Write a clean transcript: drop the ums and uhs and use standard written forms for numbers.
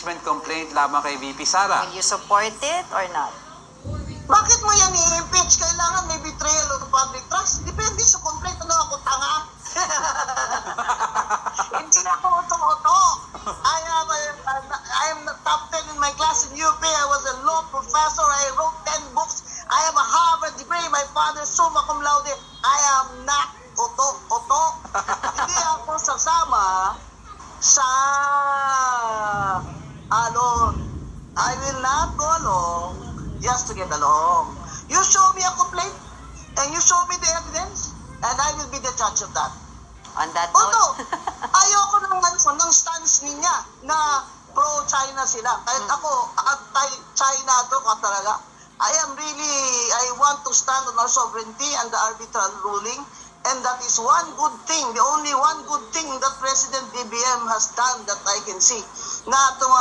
impeachment complaint lamang kay VP Sara. Will you support it or not? Bakit mo yan i-impeach? Kailangan may betrayal of public trust. Depende sa complaint. Ano ako, tanga? Hindi na ako uto-uto. I am the top 10 in my class in UP. I was a law professor. I wrote 10 books. I have a Harvard degree. My father summa cum laude. I am not uto-uto. Hindi ako sasama sa I will not go along just to get along. You show me a complaint and you show me the evidence and I will be the judge of that. On that Although, note, ayoko ng stance niya na pro-China sila. Kahit ako, anti-China to ka talaga. I want to stand on our sovereignty and the arbitral ruling. And that is one good thing, the only one good thing that President BBM has done that I can see. Na